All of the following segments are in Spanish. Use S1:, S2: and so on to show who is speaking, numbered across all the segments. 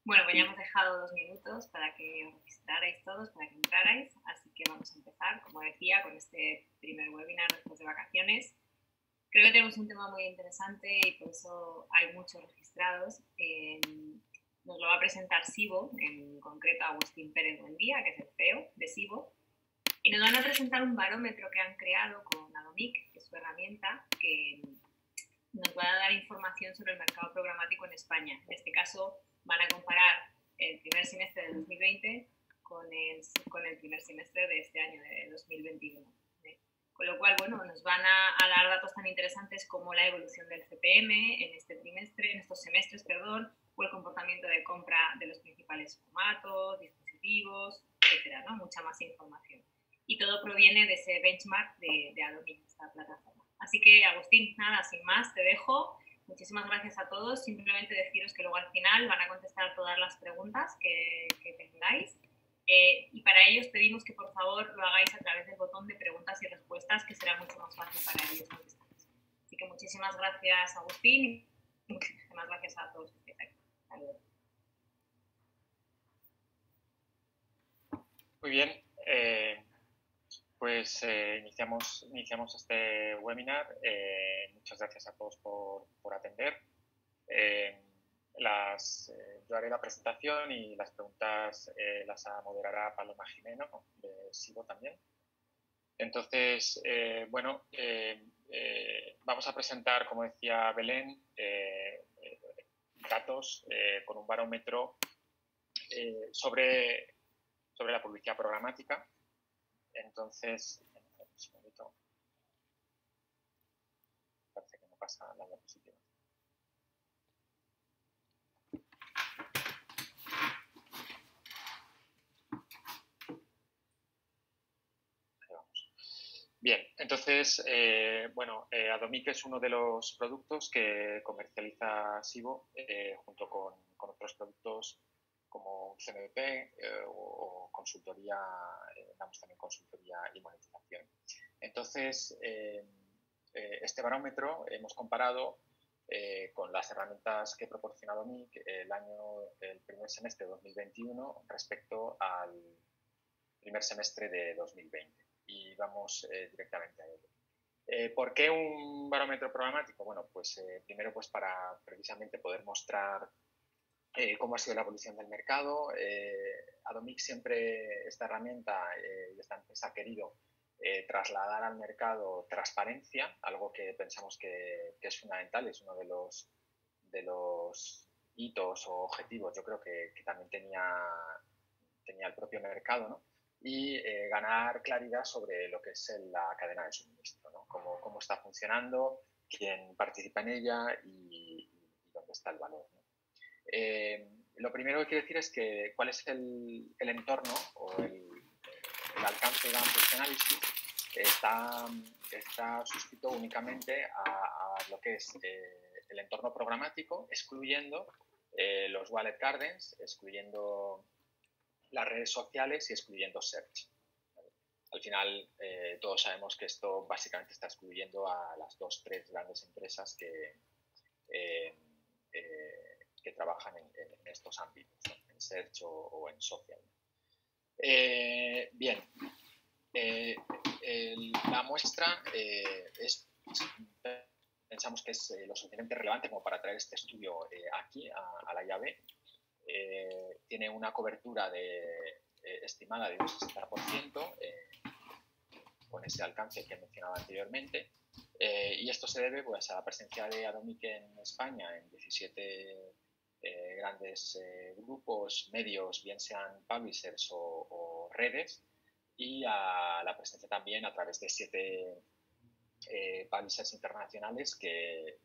S1: Bueno, pues ya hemos dejado 2 minutos para que os registrarais todos, para que entrarais, así que vamos a empezar, como decía, con este primer webinar después de vacaciones. Creo que tenemos un tema muy interesante y por eso hay muchos registrados. Nos lo va a presentar Sibo, en concreto Agustín Pérez Buendía, que es el CEO de Sibo, y nos van a presentar un barómetro que han creado con Adomic, que es su herramienta, que nos va a dar información sobre el mercado programático en España. En este caso, van a comparar el primer semestre de 2020 con el primer semestre de este año, de 2021. Con lo cual, bueno, nos van a dar datos tan interesantes como la evolución del CPM en este trimestre, en estos semestres, perdón, o el comportamiento de compra de los principales formatos, dispositivos, etcétera, ¿no? Mucha más información. Y todo proviene de ese benchmark de Adobe, esta plataforma. Así que, Agustín, nada, sin más, te dejo. Muchísimas gracias a todos. Simplemente deciros que luego al final van a contestar todas las preguntas que tengáis. Y para ellos pedimos que por favor lo hagáis a través del botón de preguntas y respuestas, que será mucho más fácil para ellos contestar. Así que muchísimas gracias, Agustín, y muchísimas gracias a todos los que estáis aquí. Saludos.
S2: Muy bien, pues iniciamos este webinar. Muchas gracias a todos por atender. Yo haré la presentación y las preguntas las moderará Paloma Jimeno, de Sibo también. Entonces, vamos a presentar, como decía Belén, datos con un barómetro sobre la publicidad programática. Entonces, un segundito. Parece que no pasa la diapositiva. Bien, entonces, Adomic es uno de los productos que comercializa Sibo junto con otros productos como CMP o consultoría, damos también consultoría y monetización. Entonces, este barómetro hemos comparado con las herramientas que proporciona Adomic el primer semestre de 2021 respecto al primer semestre de 2020. Y vamos directamente a ello. ¿Por qué un barómetro programático? Bueno, pues primero pues para precisamente poder mostrar cómo ha sido la evolución del mercado. Adomic siempre, esta herramienta y esta empresa ha querido trasladar al mercado transparencia, algo que pensamos que es fundamental, es uno de los hitos o objetivos, yo creo que también tenía el propio mercado, ¿no? Y ganar claridad sobre lo que es la cadena de suministro, ¿no? Cómo está funcionando, quién participa en ella y dónde está el valor, ¿no? Lo primero que quiero decir es que cuál es el entorno o el alcance, digamos, de este análisis está suscrito únicamente a lo que es el entorno programático, excluyendo los wallet gardens, excluyendo las redes sociales y excluyendo search. Al final, todos sabemos que esto básicamente está excluyendo a las 2-3 grandes empresas que trabajan en estos ámbitos, ¿no? En search o en social. Bien, la muestra pensamos que es lo suficientemente relevante como para traer este estudio aquí a la llave. Tiene una cobertura estimada de un 60%, con ese alcance que he mencionado anteriormente, y esto se debe pues, a la presencia de Adomic en España en 17 grandes grupos, medios, bien sean publishers o redes, y a la presencia también a través de 7 publishers internacionales que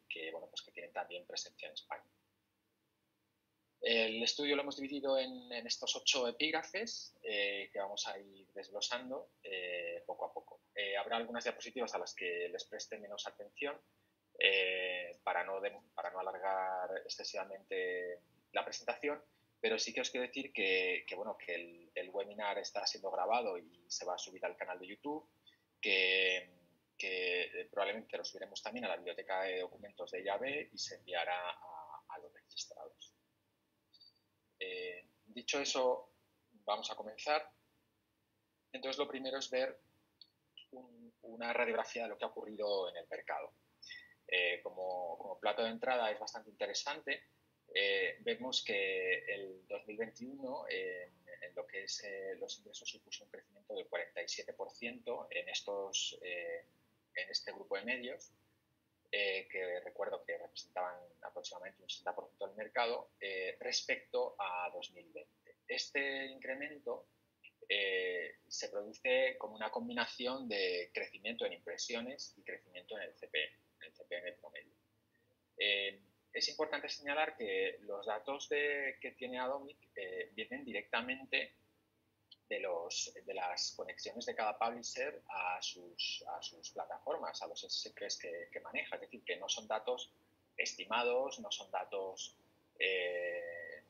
S2: tienen también presencia en España. El estudio lo hemos dividido en estos 8 epígrafes que vamos a ir desglosando poco a poco. Habrá algunas diapositivas a las que les preste menos atención para no alargar excesivamente la presentación, pero sí que os quiero decir que el webinar está siendo grabado y se va a subir al canal de YouTube, que probablemente lo subiremos también a la biblioteca de documentos de llave y se enviará a los registrados. Dicho eso, vamos a comenzar. Entonces, lo primero es ver una radiografía de lo que ha ocurrido en el mercado. Como plato de entrada es bastante interesante. Vemos que el 2021 en lo que es los ingresos supuso un crecimiento del 47% en este grupo de medios, que recuerdo que representaban aproximadamente un 60% del mercado, respecto a 2020. Este incremento se produce como una combinación de crecimiento en impresiones y crecimiento en el CPM promedio. Es importante señalar que los datos que tiene Atomic vienen directamente de las conexiones de cada publisher a sus plataformas, a los SSPs que maneja. Es decir, que no son datos estimados, no son datos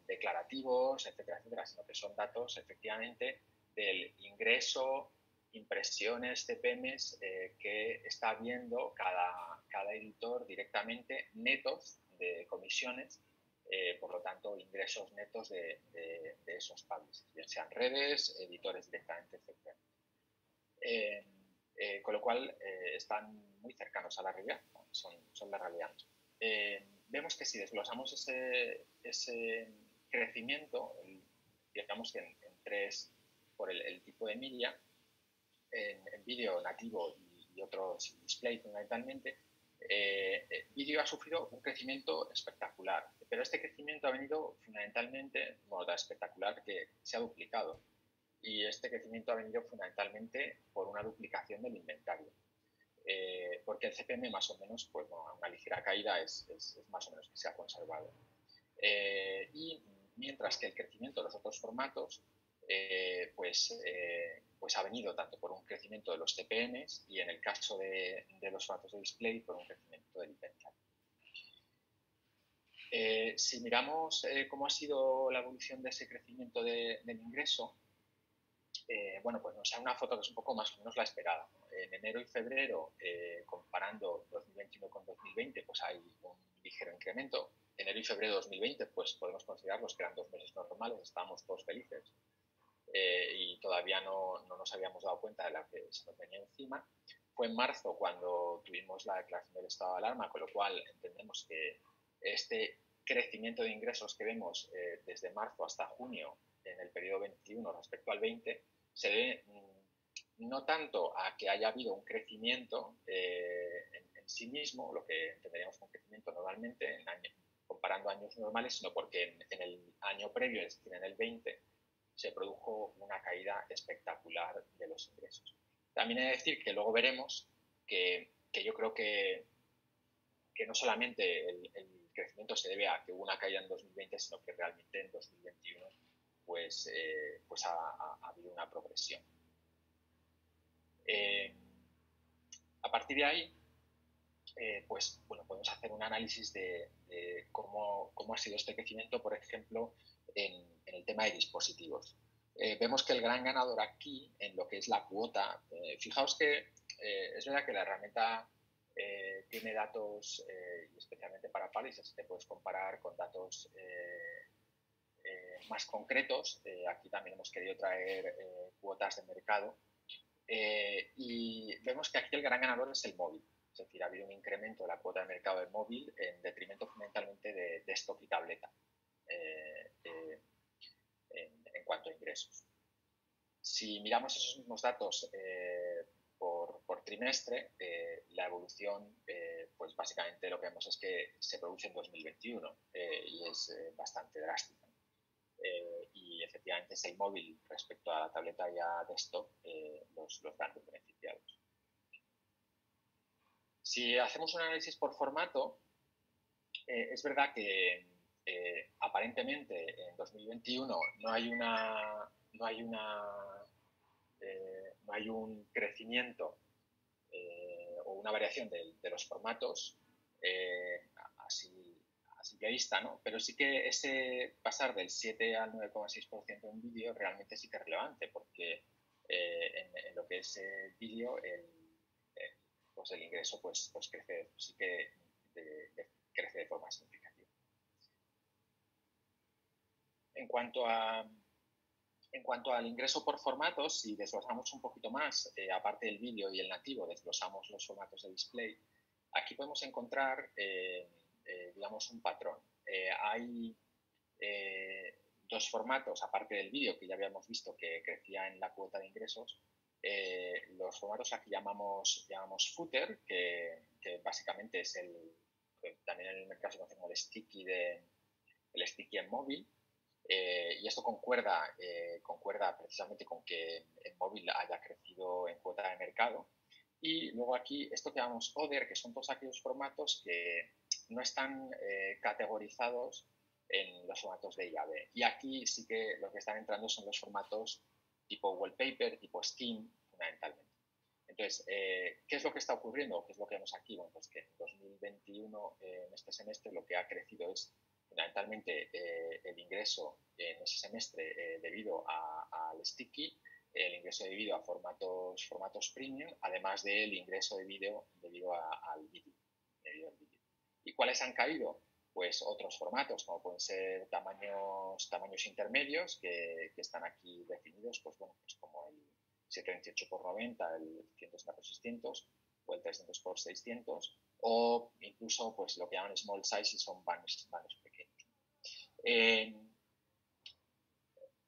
S2: declarativos, etcétera, etcétera, sino que son datos efectivamente del ingreso, impresiones, CPMs que está viendo cada editor directamente, netos de comisiones, por lo tanto, ingresos netos de esos publishers, bien sean redes, editores directamente, etc. Con lo cual, están muy cercanos a la realidad, ¿no? son la realidad. Vemos que si desglosamos ese crecimiento, digamos que en tres, por el tipo de media, en vídeo nativo y otros display fundamentalmente, vídeo ha sufrido un crecimiento espectacular, pero este crecimiento ha venido fundamentalmente, bueno, tan espectacular que se ha duplicado, y este crecimiento ha venido fundamentalmente por una duplicación del inventario, porque el CPM más o menos, pues bueno, una ligera caída es más o menos que se ha conservado. Y mientras que el crecimiento de los otros formatos pues ha venido tanto por un crecimiento de los CPMs y en el caso de los formatos de display por un crecimiento del inventario. Si miramos cómo ha sido la evolución de ese crecimiento del ingreso, bueno, pues nos da una foto que es un poco más o menos la esperada, ¿no? En enero y febrero, comparando 2021 con 2020, pues hay un ligero incremento. Enero y febrero de 2020, pues podemos considerarlos que eran 2 meses normales, estábamos todos felices. Y todavía no nos habíamos dado cuenta de la que se nos venía encima. Fue en marzo cuando tuvimos la declaración del estado de alarma, con lo cual entendemos que este crecimiento de ingresos que vemos desde marzo hasta junio en el periodo 21 respecto al 20 se debe no tanto a que haya habido un crecimiento en sí mismo, lo que entenderíamos como crecimiento normalmente comparando años normales, sino porque en el año previo, es decir, en el 20, se produjo una caída espectacular de los ingresos. También he de decir que luego veremos que yo creo que no solamente el crecimiento se debe a que hubo una caída en 2020, sino que realmente en 2021 pues ha habido una progresión. A partir de ahí, pues bueno, podemos hacer un análisis de cómo ha sido este crecimiento, por ejemplo, en el tema de dispositivos. Vemos que el gran ganador aquí, en lo que es la cuota, fijaos que es verdad que la herramienta tiene datos, y especialmente para Palisades, te puedes comparar con datos más concretos. Aquí también hemos querido traer cuotas de mercado. Y vemos que aquí el gran ganador es el móvil. Es decir, ha habido un incremento de la cuota de mercado del móvil en detrimento fundamentalmente de desktop y tableta en cuanto a ingresos. Si miramos esos mismos datos por trimestre, la evolución, pues básicamente lo que vemos es que se produce en 2021 y es bastante drástica. Y efectivamente es el móvil respecto a la tableta y a desktop los grandes beneficiados. Si hacemos un análisis por formato, es verdad que aparentemente en 2021 no hay un crecimiento o una variación de los formatos así a simple vista, ¿no? Pero sí que ese pasar del 7 al 9,6% en vídeo realmente sí que es relevante, porque en lo que es vídeo pues el ingreso pues crece, sí que crece de forma significativa. En cuanto al ingreso por formatos, si desglosamos un poquito más, aparte del vídeo y el nativo, desglosamos los formatos de display, aquí podemos encontrar, digamos, un patrón. Hay dos formatos, aparte del vídeo, que ya habíamos visto que crecía en la cuota de ingresos. Los formatos aquí llamamos footer, que básicamente es que también en el mercado se conoce como el sticky en móvil. Y esto concuerda precisamente con que en móvil haya crecido en cuota de mercado. Y luego aquí esto que llamamos other, que son todos aquellos formatos que no están categorizados en los formatos de IAB. Y aquí sí que lo que están entrando son los formatos tipo wallpaper, tipo Steam, fundamentalmente. Entonces, ¿qué es lo que está ocurriendo? ¿Qué es lo que vemos aquí? Bueno, pues que en 2021, en este semestre, lo que ha crecido es fundamentalmente el ingreso en ese semestre debido al sticky, el ingreso debido a formatos premium, además del ingreso de vídeo debido al vídeo. ¿Y cuáles han caído? Pues otros formatos, como pueden ser tamaños intermedios, que están aquí definidos, pues bueno, pues como el 728x90, el 160x600 o el 300x600, o incluso pues lo que llaman small size y son banners pequeños.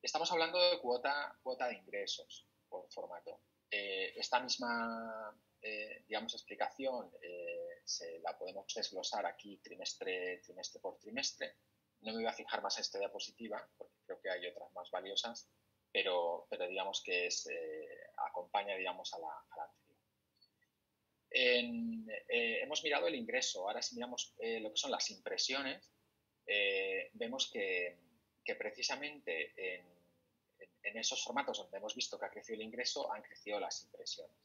S2: Estamos hablando de cuota de ingresos por formato. Esta misma, digamos, explicación se la podemos desglosar aquí trimestre por trimestre. No me voy a fijar más en esta diapositiva porque creo que hay otras más valiosas, pero digamos que acompaña, digamos, a la anterior. Hemos mirado el ingreso. Ahora si miramos lo que son las impresiones, vemos que precisamente en esos formatos donde hemos visto que ha crecido el ingreso, han crecido las impresiones.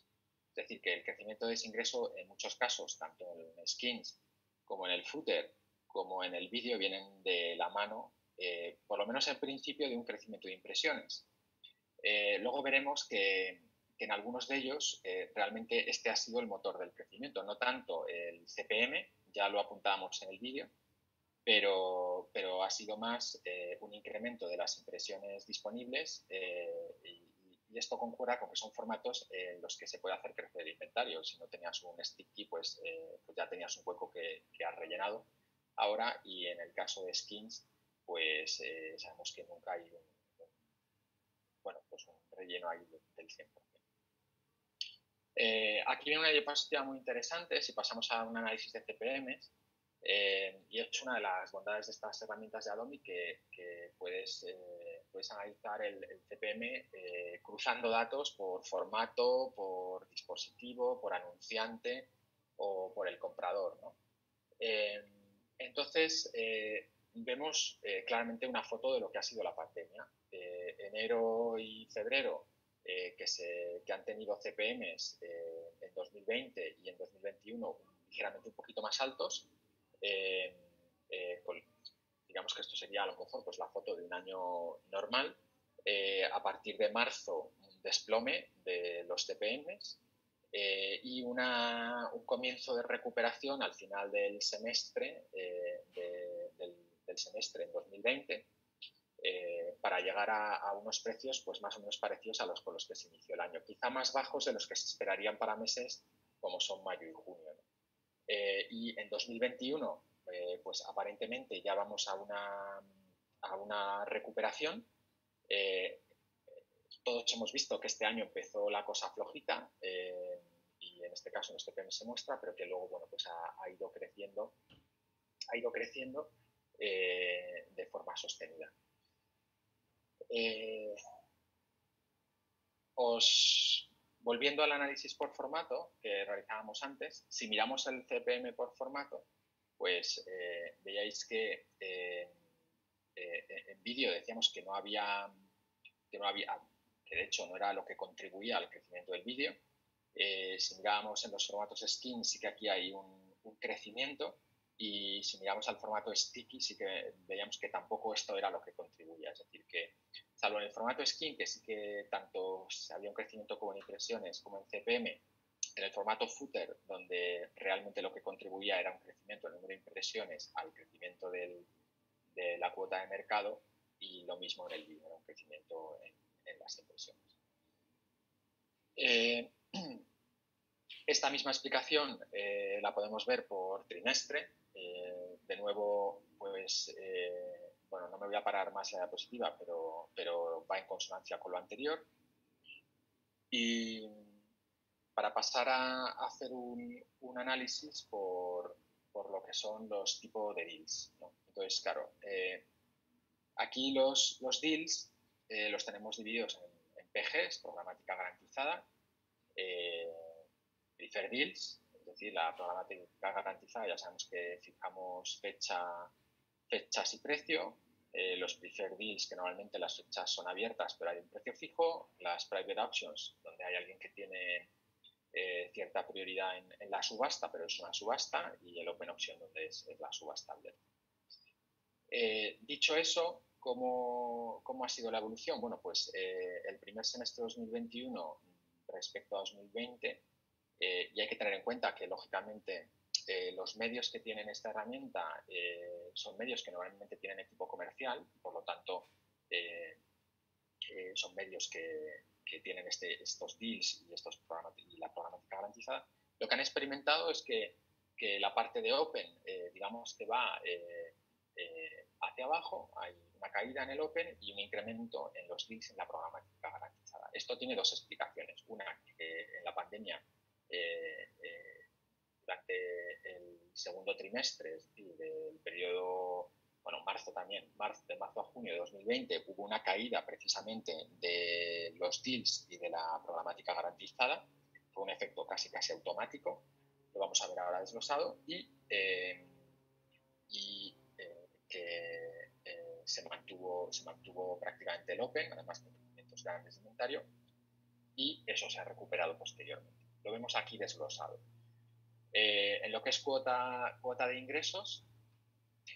S2: Es decir, que el crecimiento de ese ingreso, en muchos casos, tanto en skins como en el footer, como en el vídeo, vienen de la mano, por lo menos en principio, de un crecimiento de impresiones. Luego veremos que en algunos de ellos realmente este ha sido el motor del crecimiento, no tanto el CPM, ya lo apuntábamos en el vídeo, pero ha sido más un incremento de las impresiones disponibles y esto concuerda con que son formatos en los que se puede hacer crecer el inventario. Si no tenías un sticky, pues ya tenías un hueco que has rellenado ahora, y en el caso de skins, pues sabemos que nunca hay un relleno ahí del 100%. Aquí viene una diapositiva muy interesante si pasamos a un análisis de CPMs. Y es una de las bondades de estas herramientas de Adobe que puedes analizar el CPM cruzando datos por formato, por dispositivo, por anunciante o por el comprador, ¿no? Entonces, vemos claramente una foto de lo que ha sido la pandemia. Enero y febrero, que han tenido CPMs en 2020 y en 2021 ligeramente un poquito más altos. Digamos que esto sería a lo mejor pues la foto de un año normal. A partir de marzo, un desplome de los CPMs y un comienzo de recuperación al final del semestre, del semestre en 2020, para llegar a unos precios pues más o menos parecidos a los con los que se inició el año, quizá más bajos de los que se esperarían para meses como son mayo y junio, ¿no? Y en 2021, pues aparentemente ya vamos a una recuperación. Todos hemos visto que este año empezó la cosa flojita y en este caso en este PEM se muestra, pero que luego bueno, pues ha ido creciendo de forma sostenida. Volviendo al análisis por formato que realizábamos antes, si miramos el CPM por formato, pues veíais que en vídeo decíamos que de hecho no era lo que contribuía al crecimiento del vídeo. Si mirábamos en los formatos skin, sí que aquí hay un crecimiento, y si miramos al formato sticky, sí que veíamos que tampoco esto era lo que contribuía. Es decir, que salvo en el formato skin, que sí que tanto había un crecimiento como en impresiones como en CPM, en el formato footer, donde realmente lo que contribuía era un crecimiento en el número de impresiones al crecimiento de la cuota de mercado, y lo mismo en el dinero, un crecimiento en las impresiones. Esta misma explicación la podemos ver por trimestre. De nuevo, pues, bueno, no me voy a parar más en la diapositiva, pero va en consonancia con lo anterior. Y para pasar a hacer un análisis por lo que son los tipos de deals, ¿no? Entonces, claro, aquí los deals los tenemos divididos en PGs, programática garantizada, preferred deals, es decir, la programática garantizada, ya sabemos que fijamos fechas y precio. Los preferred deals, que normalmente las fechas son abiertas, pero hay un precio fijo. Las private options, donde hay alguien que tiene cierta prioridad en la subasta, pero es una subasta, y el open option, donde es la subasta abierta. Dicho eso, ¿cómo ha sido la evolución? Bueno, pues el primer semestre de 2021 respecto a 2020, y hay que tener en cuenta que, lógicamente, los medios que tienen esta herramienta son medios que normalmente tienen equipo comercial, por lo tanto, son medios que tienen estos deals y la programática garantizada. Lo que han experimentado es que la parte de Open, digamos que va hacia abajo, hay una caída en el Open y un incremento en los deals en la programática garantizada. Esto tiene dos explicaciones. Una, que en la pandemia, durante el segundo trimestre, es decir, del periodo, bueno, marzo también, de marzo a junio de 2020, hubo una caída precisamente de los deals y de la programática garantizada. Fue un efecto casi automático, lo vamos a ver ahora desglosado, y que se mantuvo prácticamente el Open, además con crecimientos grandes de inventario, y eso se ha recuperado posteriormente. Lo vemos aquí desglosado. En lo que es cuota de ingresos,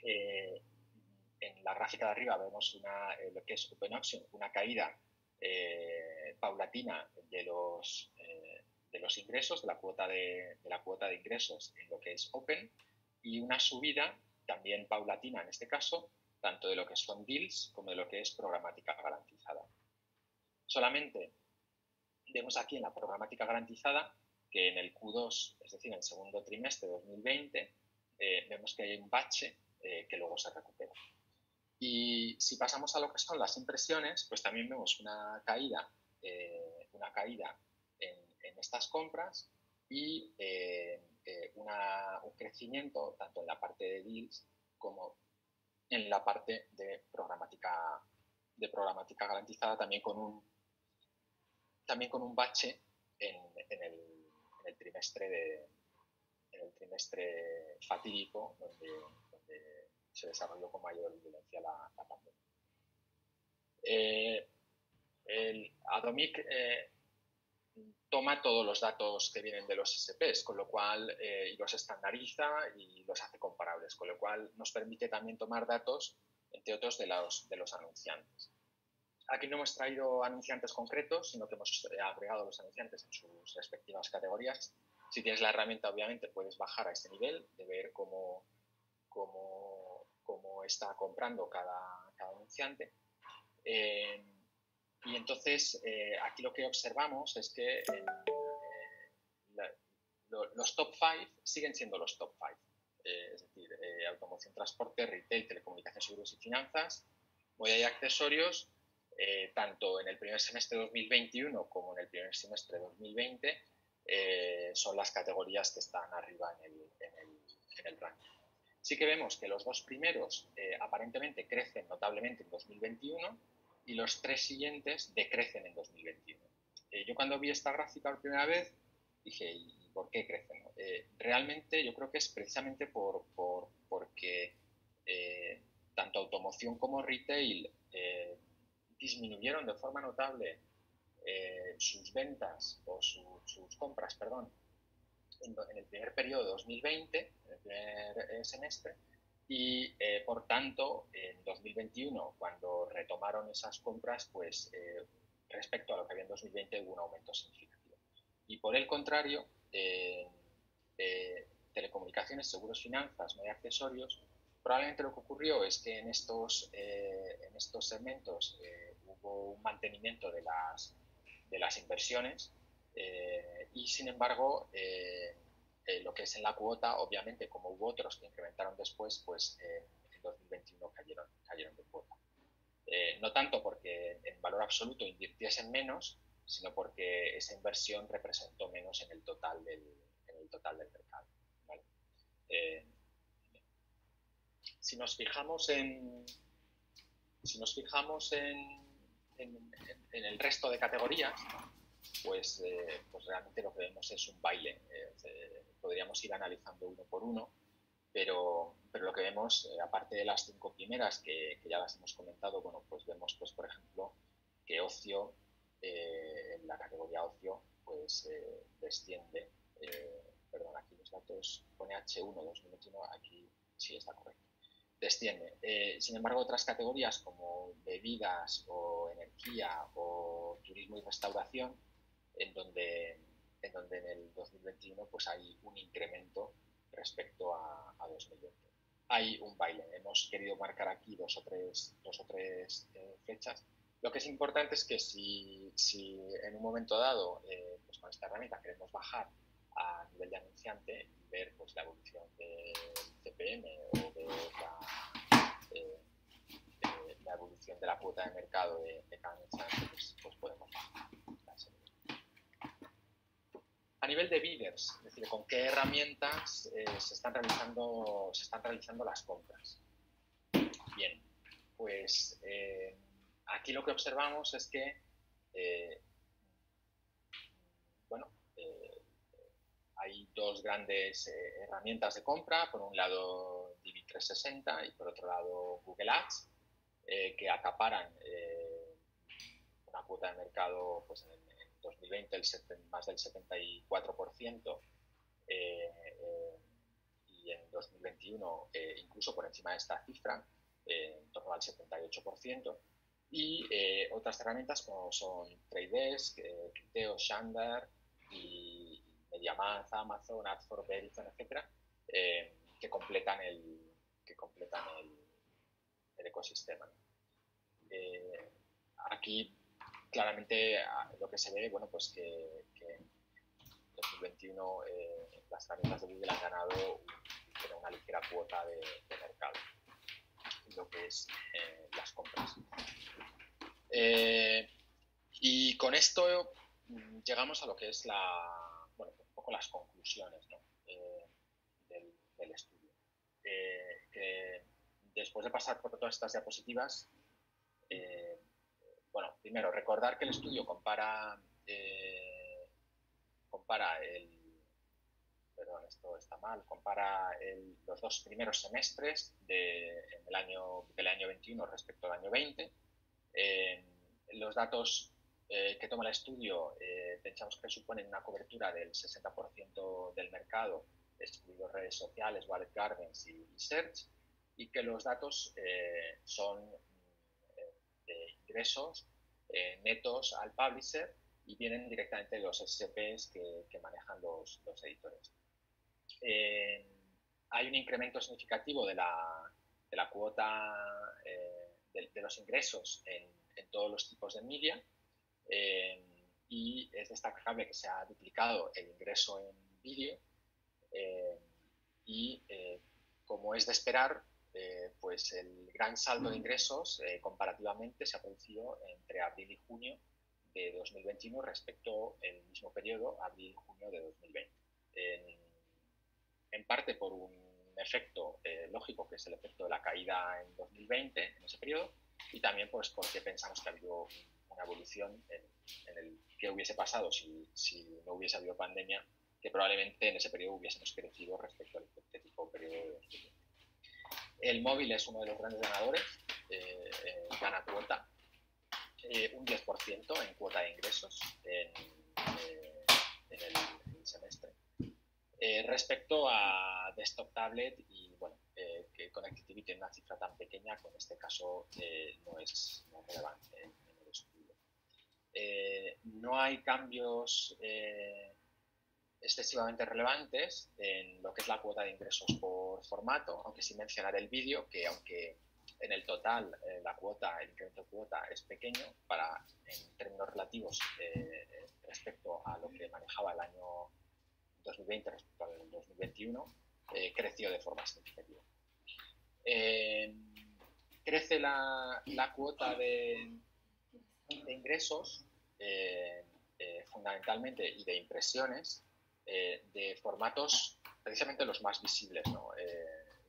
S2: en la gráfica de arriba vemos lo que es Open Auction, una caída paulatina de los ingresos, de la cuota de ingresos en lo que es Open, y una subida también paulatina en este caso, tanto de lo que son deals como de lo que es programática garantizada. Solamente vemos aquí en la programática garantizada que en el Q2, es decir, en el segundo trimestre de 2020, vemos que hay un bache que luego se recupera. Y si pasamos a lo que son las impresiones, pues también vemos una caída en estas compras y un crecimiento tanto en la parte de deals como en la parte de programática garantizada, también con un bache en el trimestre fatídico, donde se desarrolló con mayor violencia la pandemia. Atomic toma todos los datos que vienen de los SPs, con lo cual, y los estandariza y los hace comparables, con lo cual nos permite también tomar datos, entre otros, de los anunciantes. Aquí no hemos traído anunciantes concretos, sino que hemos agregado los anunciantes en sus respectivas categorías. Si tienes la herramienta, obviamente, puedes bajar a este nivel de ver cómo está comprando cada anunciante. Y entonces, aquí lo que observamos es que los top 5 siguen siendo los top 5. Es decir, automoción, transporte, retail, telecomunicaciones, seguros y finanzas, moda y accesorios, tanto en el primer semestre de 2021 como en el primer semestre de 2020, son las categorías que están arriba en el ranking. Sí que vemos que los dos primeros aparentemente crecen notablemente en 2021 y los tres siguientes decrecen en 2021. Yo cuando vi esta gráfica por primera vez dije, ¿y por qué crecen? Realmente yo creo que es precisamente porque tanto automoción como retail disminuyeron de forma notable sus ventas o sus compras, perdón, en el primer periodo de 2020, en el primer semestre, y por tanto en 2021, cuando retomaron esas compras, pues respecto a lo que había en 2020 hubo un aumento significativo. Y por el contrario, telecomunicaciones, seguros, finanzas, moda y accesorios Probablemente lo que ocurrió es que en estos segmentos hubo un mantenimiento de las inversiones y, sin embargo, lo que es en la cuota, obviamente, como hubo otros que incrementaron después, pues en 2021 cayeron de cuota. No tanto porque en valor absoluto invirtiesen menos, sino porque esa inversión representó menos en el total del mercado. ¿Vale? Si nos fijamos en el resto de categorías, pues realmente lo que vemos es un baile. Podríamos ir analizando uno por uno, pero lo que vemos, aparte de las 5 primeras que ya las hemos comentado, bueno, pues vemos, pues, por ejemplo, que ocio, en la categoría ocio, pues desciende. Perdón, aquí los datos pone H1 2021, aquí sí está correcto. Desciende. Sin embargo, otras categorías como bebidas o energía o turismo y restauración, en donde en el 2021 pues hay un incremento respecto a 2020. Hay un baile. Hemos querido marcar aquí dos o tres fechas. Lo que es importante es que si en un momento dado, pues con esta herramienta queremos bajar a nivel de anunciante y ver, pues, la evolución del CPM o de la evolución de la cuota de mercado de cada anunciante, pues podemos bajar. A nivel de bidders, es decir, con qué herramientas se están realizando las compras. Bien, pues aquí lo que observamos es que hay dos grandes herramientas de compra. Por un lado DV360 y por otro lado Google Ads, que acaparan una cuota de mercado, pues en 2020 más del 74%, y en 2021 incluso por encima de esta cifra, en torno al 78%. Y otras herramientas como son Trade Desk, Criteo, Xandr y MediaMath, Amazon, Ad4, Verizon, etcétera, que completan el ecosistema. Aquí claramente lo que se ve, bueno, pues que en 2021 las herramientas de Google han ganado una ligera cuota de mercado en lo que es las compras. Y con esto llegamos a lo que es un poco las conclusiones, ¿no? del estudio. Que después de pasar por todas estas diapositivas, primero recordar que el estudio compara los dos primeros semestres del año 21 respecto al año 20. Los datos que toma el estudio pensamos que suponen una cobertura del 60% del mercado, excluido redes sociales, Wallet Gardens y Search, y que los datos son de ingresos netos al publisher y vienen directamente de los SPs que manejan los editores. Hay un incremento significativo de la cuota de los ingresos en todos los tipos de media, y es destacable que se ha duplicado el ingreso en vídeo, y como es de esperar, pues el gran saldo de ingresos comparativamente se ha producido entre abril y junio de 2021 respecto al mismo periodo, abril-junio de 2020. En parte por un efecto lógico, que es el efecto de la caída en 2020, en ese periodo, y también pues porque pensamos que ha habido una evolución en el que hubiese pasado si no hubiese habido pandemia, que probablemente en ese periodo hubiésemos crecido respecto al hipotético periodo de 2020. El móvil es uno de los grandes ganadores, gana cuota, un 10% en cuota de ingresos en el semestre. Respecto a desktop, tablet y que Connectivity tiene una cifra tan pequeña, que en este caso no es relevante en el estudio. No hay cambios excesivamente relevantes en lo que es la cuota de ingresos por formato, aunque sin mencionar el vídeo, que aunque en el total el incremento de cuota es pequeño, en términos relativos respecto a lo que manejaba el año 2020 respecto al 2021, creció de forma significativa. Crece la cuota de ingresos fundamentalmente y de impresiones de formatos precisamente los más visibles, ¿no?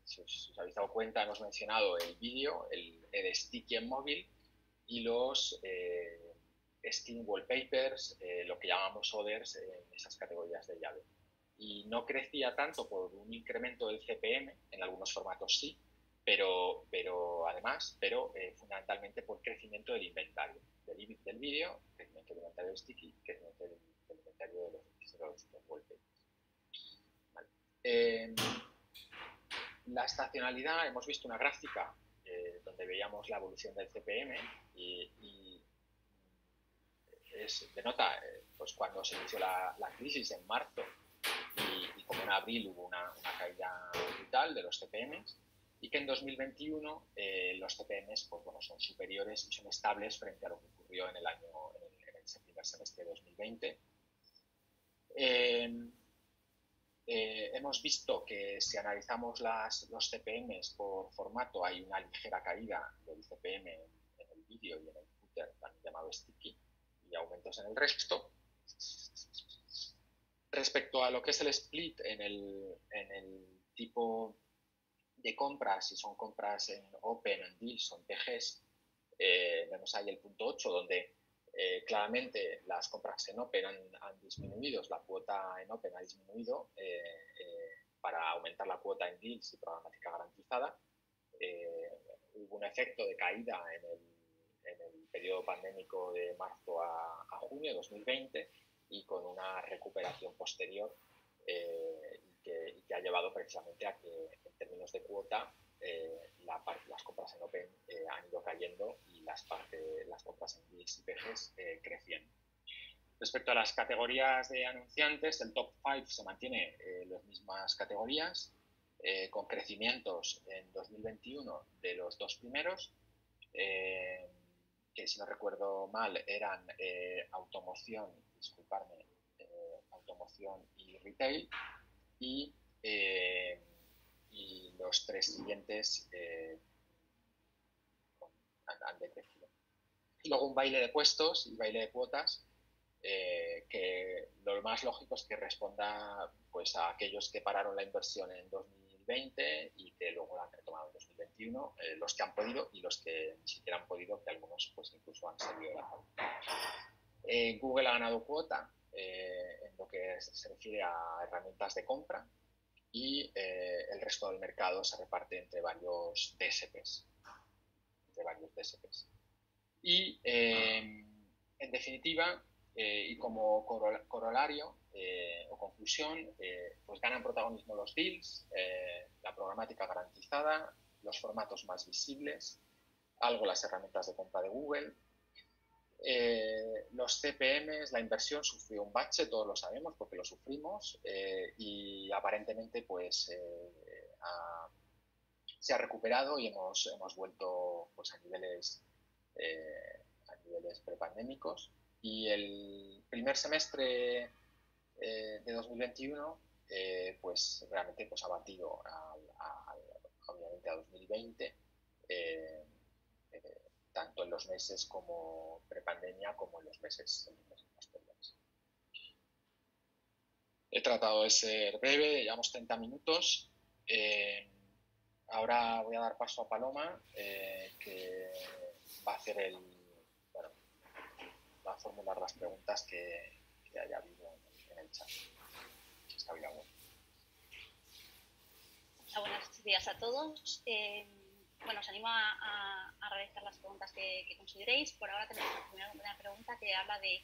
S2: Si os habéis dado cuenta, hemos mencionado el vídeo, el sticky en móvil y los Steam Wallpapers, lo que llamamos others en esas categorías de llave. Y no crecía tanto por un incremento del CPM, en algunos formatos sí, pero fundamentalmente por crecimiento del inventario del vídeo, crecimiento del inventario de sticky, crecimiento del inventario de los wallpapers. Vale. La estacionalidad, hemos visto una gráfica donde veíamos la evolución del CPM y denota pues cuando se inició la crisis en marzo y como en abril hubo una caída brutal de los CPMs y que en 2021 los CPMs pues, bueno, son superiores y son estables frente a lo que ocurrió en el primer semestre de 2020. Hemos visto que si analizamos los CPMs por formato hay una ligera caída del CPM en el vídeo y en el footer, también llamado sticky, y aumentos en el resto. Respecto a lo que es el split en el tipo de compras, si son compras en Open, en Deals o en PGs, vemos ahí el punto 8, donde claramente las compras en Open han disminuido, la cuota en Open ha disminuido para aumentar la cuota en Deals y programática garantizada. Hubo un efecto de caída en el periodo pandémico de marzo a junio de 2020 y con una recuperación posterior y que ha llevado precisamente a que en términos de cuota las compras en Open han ido cayendo y las compras en Deals y PGs creciendo. Respecto a las categorías de anunciantes, el top 5 se mantiene las mismas categorías, con crecimientos en 2021 de los dos primeros, que si no recuerdo mal eran automoción y retail, y los tres siguientes han decrecido. Y luego un baile de puestos y baile de cuotas, que lo más lógico es que responda pues, a aquellos que pararon la inversión en 2020 y que luego la han retomado en 2021, los que han podido y los que ni siquiera han podido, que algunos pues, incluso han salido de la pauta. Google ha ganado cuota en lo que se refiere a herramientas de compra y el resto del mercado se reparte entre varios DSPs. Y en definitiva, y como corolario o conclusión, pues ganan protagonismo los deals, la programática garantizada, los formatos más visibles, algo las herramientas de compra de Google. Los CPMs, la inversión sufrió un bache, todos lo sabemos porque lo sufrimos, y aparentemente pues se ha recuperado y hemos vuelto pues, a niveles prepandémicos. Y el primer semestre de 2021 pues realmente pues, ha batido obviamente a 2020, tanto en los meses como prepandemia como en los meses posteriores. He tratado de ser breve, llevamos 30 minutos. Ahora voy a dar paso a Paloma, que va a hacer va a formular las preguntas que haya habido en el chat. Está bien.
S3: Buenos días a todos. Bueno, os animo a realizar las preguntas que consideréis. Por ahora tenemos la primera pregunta que habla de,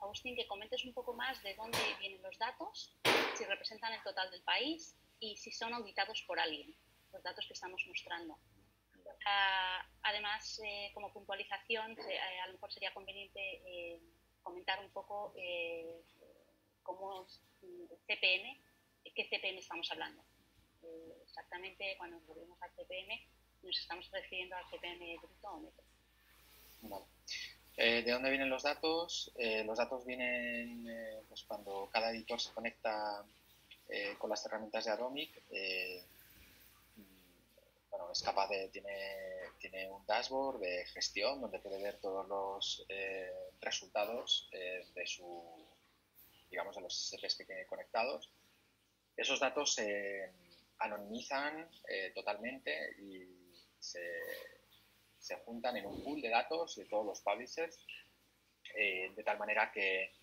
S3: Agustín, que comentes un poco más de dónde vienen los datos, si representan el total del país y si son auditados por alguien, los datos que estamos mostrando. Además, como puntualización, a lo mejor sería conveniente comentar un poco cómo CPM, ¿qué CPM estamos hablando? Exactamente, cuando nos referimos al CPM, ¿nos estamos refiriendo al CPM bruto o neto?
S2: Vale. ¿De dónde vienen los datos? Los datos vienen pues cuando cada editor se conecta con las herramientas de Atomic. Bueno, es capaz de, tiene un dashboard de gestión donde puede ver todos los resultados de digamos, de los SSPs que tiene conectados. Esos datos se anonimizan totalmente y se juntan en un pool de datos de todos los publishers, de tal manera que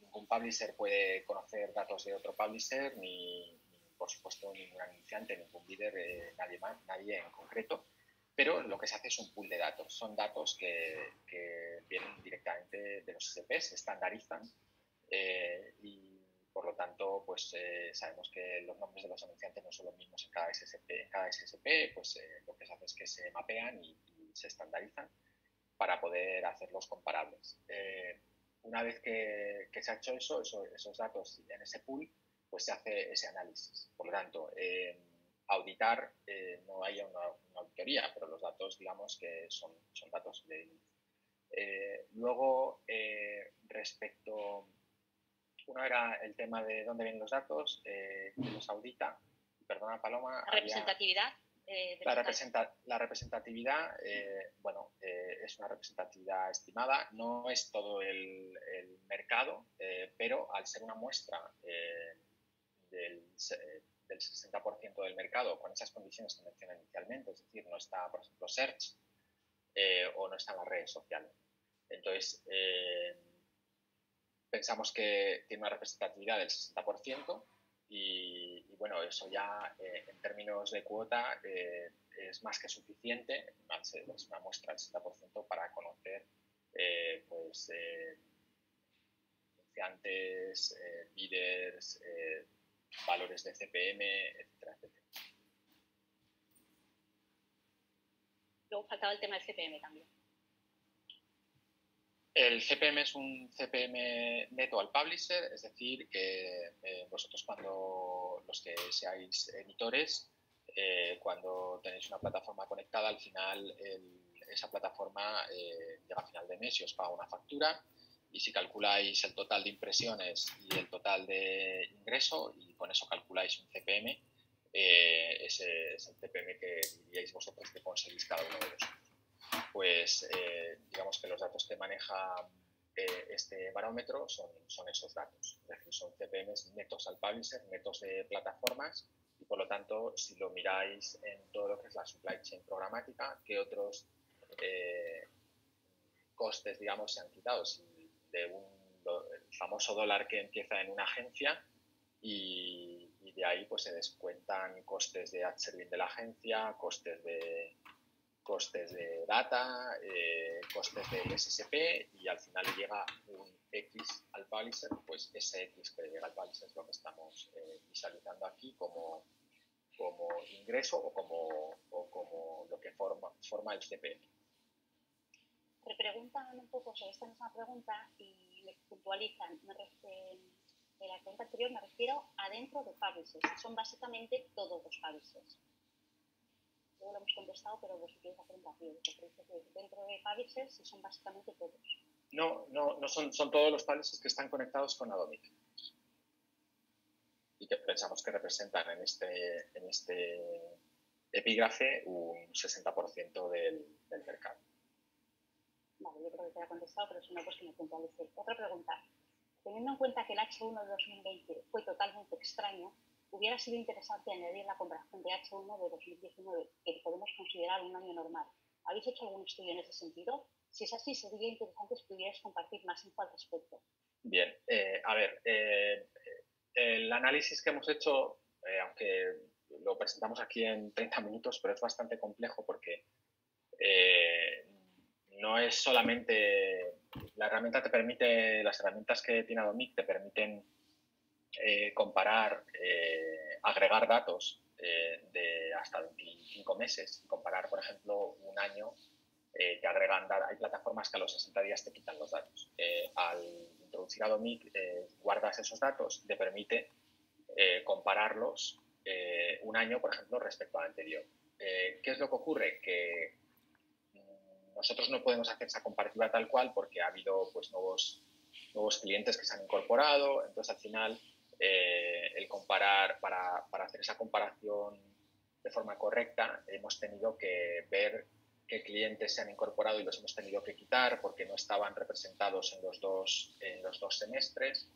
S2: ningún publisher puede conocer datos de otro publisher, ni por supuesto ningún anunciante, ningún bidder, nadie en concreto, pero lo que se hace es un pool de datos. Son datos que vienen directamente de los SSPs, se estandarizan y por lo tanto pues sabemos que los nombres de los anunciantes no son los mismos en cada SSP, pues lo que se hace es que se mapean y se estandarizan para poder hacerlos comparables. Una vez que se ha hecho eso, esos datos en ese pool, pues se hace ese análisis. Por lo tanto, auditar, no hay una auditoría, pero los datos, digamos que son datos de luego, respecto, uno era el tema de dónde vienen los datos, que los audita. Perdona, Paloma.
S3: La representatividad.
S2: La representatividad, bueno, es una representatividad estimada, no es todo el mercado, pero al ser una muestra del 60% del mercado, con esas condiciones que mencioné inicialmente, es decir, no está, por ejemplo, Search o no están las redes sociales. Entonces, pensamos que tiene una representatividad del 60%. Y bueno, eso ya en términos de cuota es más que suficiente, es una muestra del 60% para conocer pues anunciantes, bidders, valores de CPM, etcétera, etcétera.
S3: Luego faltaba el tema del CPM también.
S2: El CPM es un CPM neto al publisher, es decir, que vosotros cuando los que seáis editores, cuando tenéis una plataforma conectada, al final esa plataforma llega a final de mes y os paga una factura, y si calculáis el total de impresiones y el total de ingreso y con eso calculáis un CPM, ese es el CPM que diríais vosotros que conseguís cada uno de vosotros. Pues digamos que los datos que maneja este barómetro son esos datos, es decir, son CPMs netos al publisher, netos de plataformas, y por lo tanto, si lo miráis en todo lo que es la supply chain programática, ¿qué otros costes, digamos, se han quitado? El famoso dólar que empieza en una agencia y de ahí pues se descuentan costes de ad serving de la agencia, costes de data, costes del SSP, y al final llega un X al publisher, pues ese X que llega al publisher es lo que estamos visualizando aquí como ingreso o como lo que forma el CPM.
S3: Me preguntan un poco sobre esta misma pregunta y me puntualizan. De la pregunta anterior me refiero a dentro de publishers, que son básicamente todos los publishers. Luego lo hemos contestado, pero vosotros hacer un vacío. Dentro de publishers sí son básicamente todos.
S2: No son todos los publishers que están conectados con Atomic y que pensamos que representan en este epígrafe un 60% del mercado.
S3: Vale, yo creo que te ha contestado, pero si no, pues que me puntualice. Otra pregunta. Teniendo en cuenta que el H1 de 2020 fue totalmente extraño, hubiera sido interesante añadir la comparación de H1 de 2019, que podemos considerar un año normal. ¿Habéis hecho algún estudio en ese sentido? Si es así, sería interesante si pudierais compartir más info al respecto.
S2: Bien, a ver, el análisis que hemos hecho, aunque lo presentamos aquí en 30 minutos, pero es bastante complejo porque no es solamente... La herramienta te permite, las herramientas que tiene Atomic te permiten comparar, agregar datos de hasta 25 meses, comparar, por ejemplo, un año te agregan datos. Hay plataformas que a los 60 días te quitan los datos. Al introducir Atomic, guardas esos datos y te permite compararlos un año, por ejemplo, respecto al anterior. ¿Qué es lo que ocurre? Que nosotros no podemos hacer esa comparativa tal cual porque ha habido pues, nuevos clientes que se han incorporado. Entonces, al final, el comparar, para hacer esa comparación de forma correcta, hemos tenido que ver qué clientes se han incorporado y los hemos tenido que quitar porque no estaban representados en los dos semestres,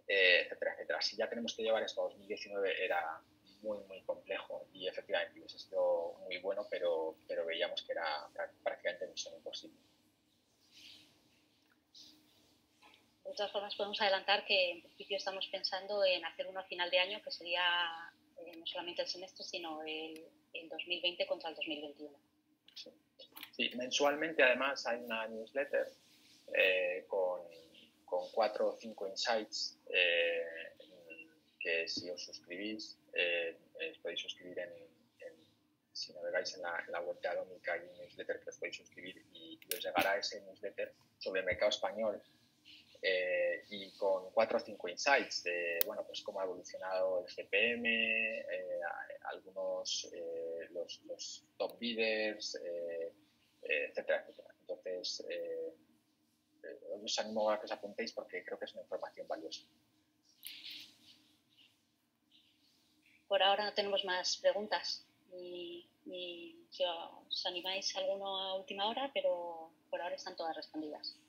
S2: etcétera, etcétera. Si ya tenemos que llevar esto a 2019 era muy complejo y efectivamente hubiese sido muy bueno, pero veíamos que era prácticamente misión imposible.
S3: De todas formas, podemos adelantar que en principio estamos pensando en hacer uno a final de año, que sería no solamente el semestre, sino el 2020 contra el 2021.
S2: Sí, mensualmente además hay una newsletter con 4 o 5 insights que si os suscribís, os podéis suscribir si navegáis en la web de Atomic hay un newsletter que os podéis suscribir y os llegará ese newsletter sobre el mercado español y con 4 o 5 insights de, bueno, pues cómo ha evolucionado el GPM, algunos, los top bidders, etcétera, etcétera. Entonces, os animo a que os apuntéis porque creo que es una información valiosa.
S3: Por ahora no tenemos más preguntas y si os animáis a alguna a última hora, pero por ahora están todas respondidas.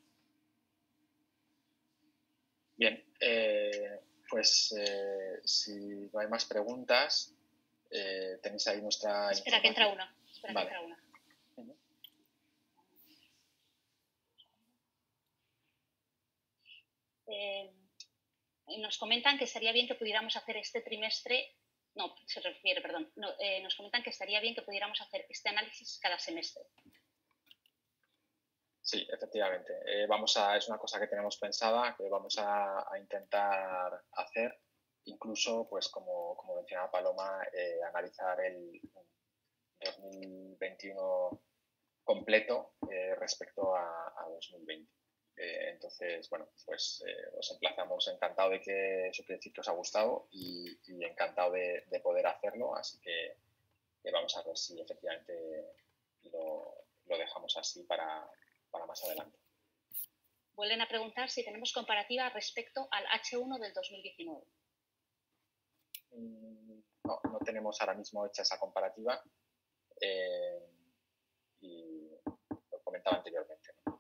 S2: Bien, pues si no hay más preguntas, tenéis ahí nuestra
S3: Espera, que entra una.
S2: Vale.
S3: Que entra una. Nos comentan que estaría bien que pudiéramos hacer este trimestre, nos comentan que estaría bien que pudiéramos hacer este análisis cada semestre.
S2: Sí, efectivamente. Es una cosa que tenemos pensada, que vamos a intentar hacer, incluso, pues como mencionaba Paloma, analizar el 2021 completo respecto a 2020. Entonces, bueno, pues os emplazamos, encantado de que eso quiere decir que os ha gustado y encantado de poder hacerlo, así que vamos a ver si efectivamente lo dejamos así para más adelante.
S3: Vuelven a preguntar si tenemos comparativa respecto al H1 del 2019.
S2: No tenemos ahora mismo hecha esa comparativa y lo comentaba anteriormente, ¿no?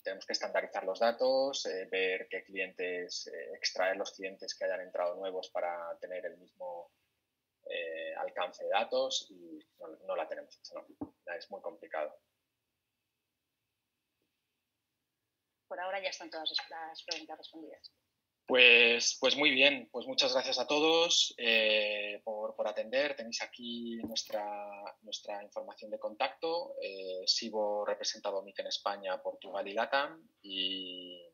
S2: Tenemos que estandarizar los datos, ver qué clientes, extraer los clientes que hayan entrado nuevos para tener el mismo alcance de datos y no la tenemos hecha, no. Es muy complicado.
S3: Por ahora ya están todas las preguntas respondidas.
S2: Pues muy bien, pues muchas gracias a todos por atender. Tenéis aquí nuestra información de contacto. Sibo representa a Atomic en España, Portugal y LATAM y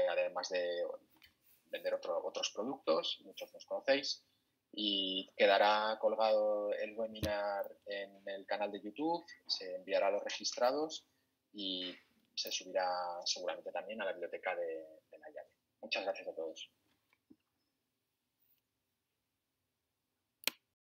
S2: además de vender otros productos, muchos nos conocéis. Y quedará colgado el webinar en el canal de YouTube, se enviará a los registrados y se subirá seguramente también a la biblioteca de Nayade. Muchas gracias.